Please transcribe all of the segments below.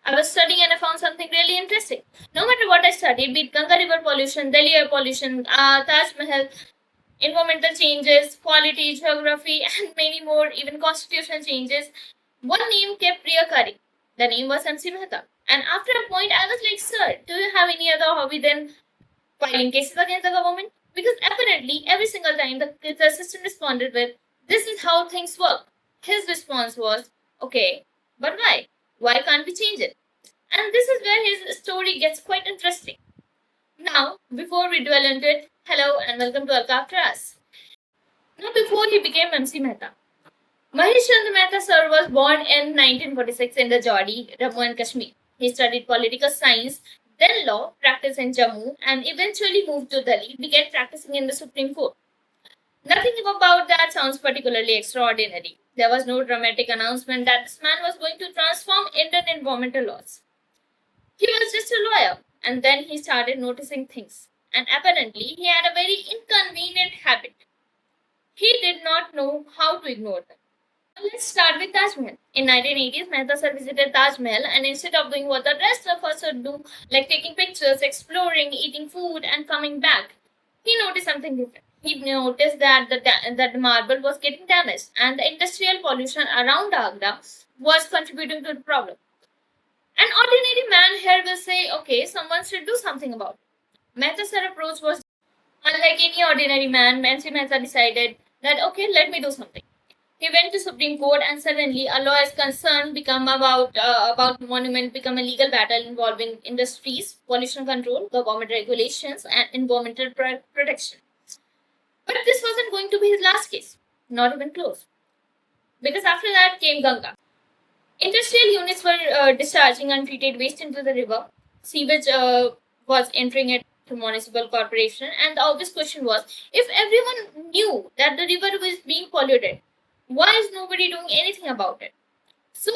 I was studying and I found something really interesting. No matter what I studied, be it Ganga River pollution, Delhi air pollution, Taj Mahal, environmental changes, quality, geography, and many more, even constitutional changes, one name kept reoccurring. The name was MC Mehta. And after a point, I was like, Sir, do you have any other hobby than filing cases against the government? Because apparently, every single time the assistant responded with, This is how things work. His response was, Okay, but why? Why can't we change it? And this is where his story gets quite interesting. Now, before we dwell into it, hello and welcome to Alka After Us. Now, before he became MC Mehta, Mahesh Chandra Mehta sir was born in 1946 in the Jodi, Jammu and Kashmir. He studied political science, then law, practiced in Jammu, and eventually moved to Delhi, began practicing in the Supreme Court. Nothing about that sounds particularly extraordinary. There was no dramatic announcement that this man was going to transform Indian environmental laws. He was just a lawyer, and then he started noticing things. And apparently, he had a very inconvenient habit. He did not know how to ignore them. Let's start with Taj Mahal. In 1980s, Mehta sir visited Taj Mahal, and instead of doing what the rest of us would do, like taking pictures, exploring, eating food, and coming back, he noticed something different. He noticed that the marble was getting damaged, and the industrial pollution around Agra was contributing to the problem. An ordinary man here will say, okay, someone should do something about it. Mehta's approach was unlike any ordinary man. Mansi Mehta decided that, okay, let me do something. He went to Supreme Court, and suddenly a lawyer's concern become about monument become a legal battle involving industries, pollution control, government regulations, and environmental protection. But this wasn't going to be his last case, not even close, because after that came Ganga. Industrial units were discharging untreated waste into the river. Sewage was entering it to municipal corporation, and the obvious question was: if everyone knew that the river was being polluted, why is nobody doing anything about it? So,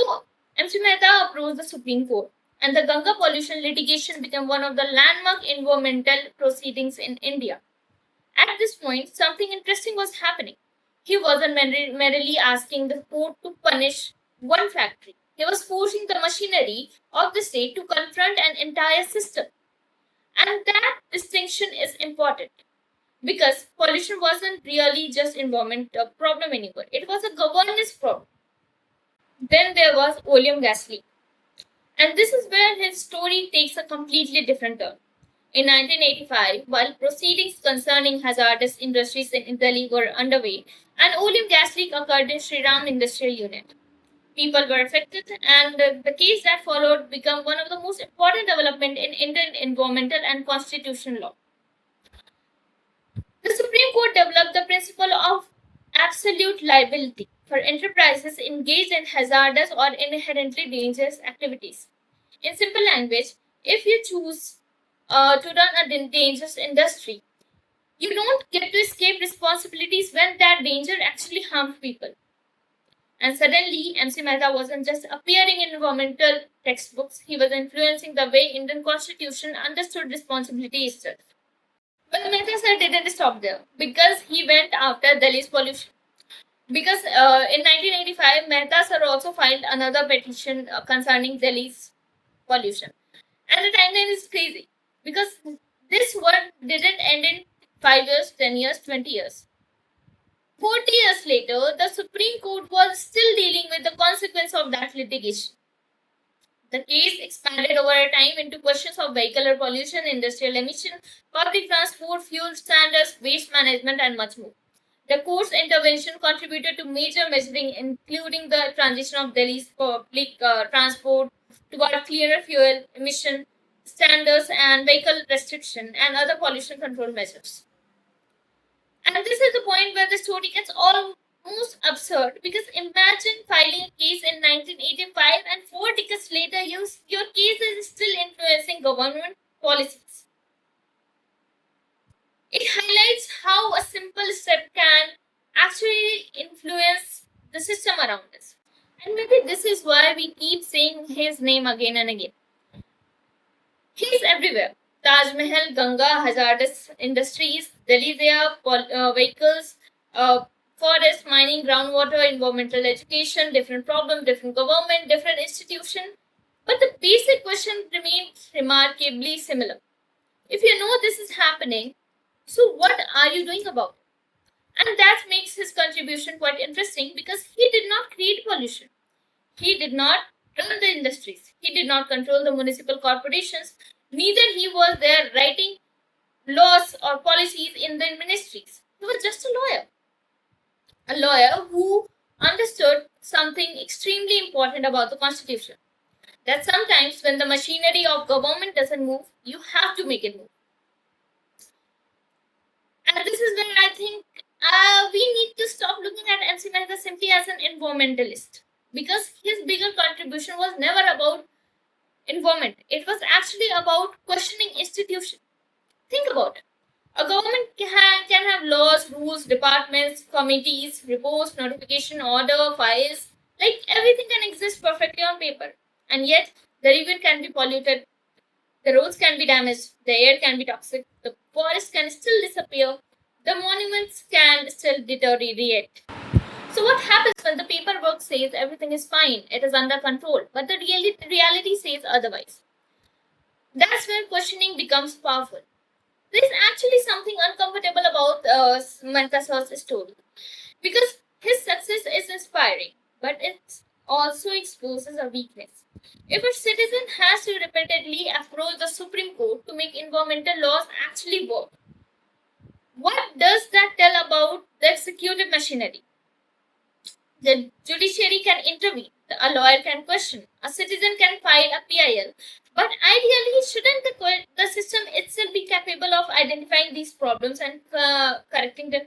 MC Mehta approached the Supreme Court, and the Ganga pollution litigation became one of the landmark environmental proceedings in India. At this point, something interesting was happening. He wasn't merely asking the court to punish one factory. He was forcing the machinery of the state to confront an entire system. And that distinction is important because pollution wasn't really just environment problem anymore. It was a governance problem. Then there was oleum gas leak. And this is where his story takes a completely different turn. In 1985, while proceedings concerning hazardous industries in Delhi were underway, an oleum gas leak occurred in Shriram Industrial Unit. People were affected, and the case that followed became one of the most important developments in Indian environmental and constitutional law. The Supreme Court developed the principle of absolute liability for enterprises engaged in hazardous or inherently dangerous activities. In simple language, if you choose to run a dangerous industry, you don't get to escape responsibilities when that danger actually harms people. And suddenly, MC Mehta wasn't just appearing in environmental textbooks, he was influencing the way Indian constitution understood responsibility itself. But Mehta sir didn't stop there because he went after Delhi's pollution. Because in 1985, Mehta sir also filed another petition concerning Delhi's pollution. And the timeline is crazy because this work didn't end in 5 years, 10 years, 20 years. 40 years later, the Supreme Court was still dealing with the consequence of that litigation. The case expanded over time into questions of vehicular pollution, industrial emission, public transport, fuel standards, waste management, and much more. The court's intervention contributed to major measuring, including the transition of Delhi's public transport toward cleaner fuel emission standards and vehicle restriction and other pollution control measures. And this is the point where the story gets almost absurd because imagine filing a case in 1985 and 4 decades later your case is still influencing government policies. It highlights how a simple step can actually influence the system around us. And maybe this is why we keep saying his name again and again. He's everywhere. Taj Mahal, Ganga, hazardous industries, Delhi's air, vehicles, forest, mining, groundwater, environmental education, different problem, different government, different institution. But the basic question remains remarkably similar. If you know this is happening, so what are you doing about it? And that makes his contribution quite interesting because he did not create pollution. He did not run the industries. He did not control the municipal corporations. Neither he was there writing laws or policies in the ministries. He was just a lawyer who understood something extremely important about the constitution. That sometimes when the machinery of government doesn't move, you have to make it move. And this is where I think we need to stop looking at MC Mehta simply as an environmentalist, because his bigger contribution was never about environment. It was actually about questioning institution. Think about it. A government can have laws, rules, departments, committees, reports, notification, order, files. Like everything can exist perfectly on paper. And yet, the river can be polluted, the roads can be damaged, the air can be toxic, the forest can still disappear, the monuments can still deteriorate. So, what happens when the paperwork says everything is fine, it is under control, but the reality says otherwise? That's where questioning becomes powerful. There's actually something uncomfortable about Mehta's story because his success is inspiring, but it also exposes a weakness. If a citizen has to repeatedly approach the Supreme Court to make environmental laws actually work, what does that tell about the executive machinery? The judiciary can intervene, a lawyer can question, a citizen can file a PIL. But ideally, shouldn't the system itself be capable of identifying these problems and correcting them?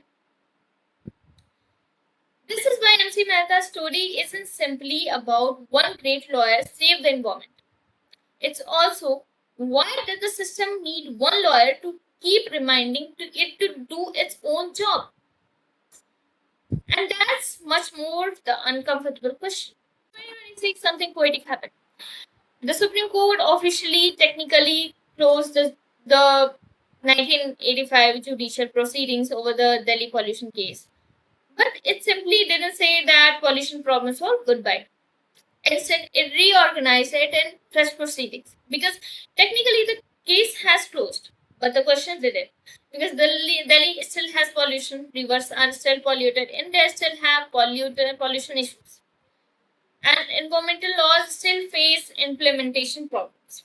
This is why MC Mehta's story isn't simply about one great lawyer save the environment. It's also why did the system need one lawyer to keep reminding it to do its own job? And that's much more the uncomfortable question. 2026, something poetic happened. The Supreme Court officially, technically closed the 1985 judicial proceedings over the Delhi pollution case. But it simply didn't say that pollution problems were goodbye. Instead, it reorganized it in fresh proceedings because technically the case has closed, but the question didn't. Because Delhi still has pollution, rivers are still polluted, India still have pollution issues, and environmental laws still face implementation problems.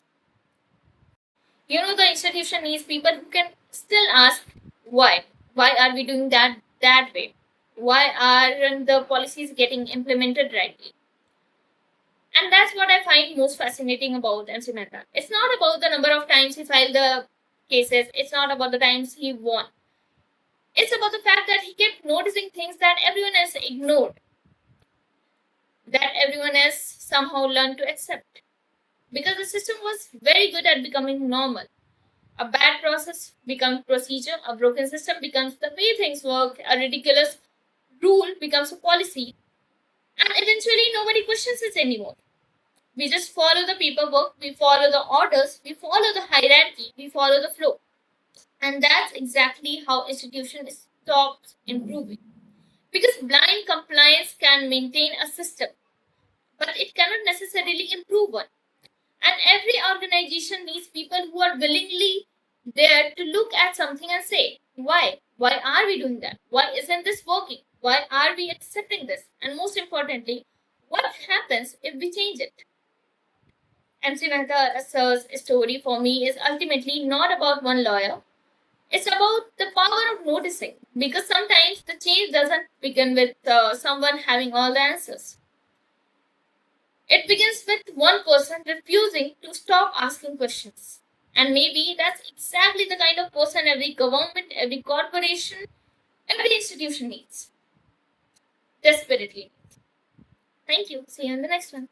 The institution needs people who can still ask why. Why are we doing that way? Why aren't the policies getting implemented rightly? And that's what I find most fascinating about MC Mehta. It's not about the number of times he filed the cases, it's not about the times he won. It's about the fact that he kept noticing things that everyone else ignored, that everyone else somehow learned to accept. Because the system was very good at becoming normal. A bad process becomes procedure, a broken system becomes the way things work, a ridiculous rule becomes a policy, and eventually nobody questions it anymore. We just follow the paperwork, we follow the orders, we follow the hierarchy, we follow the flow. And that's exactly how institution stops improving. Because blind compliance can maintain a system, but it cannot necessarily improve one. And every organization needs people who are willingly there to look at something and say, why? Why are we doing that? Why isn't this working? Why are we accepting this? And most importantly, what happens if we change it? MC Mehta's story for me is ultimately not about one lawyer. It's about the power of noticing, because sometimes the change doesn't begin with someone having all the answers. It begins with one person refusing to stop asking questions. And maybe that's exactly the kind of person every government, every corporation, every institution needs. Desperately. Thank you. See you in the next one.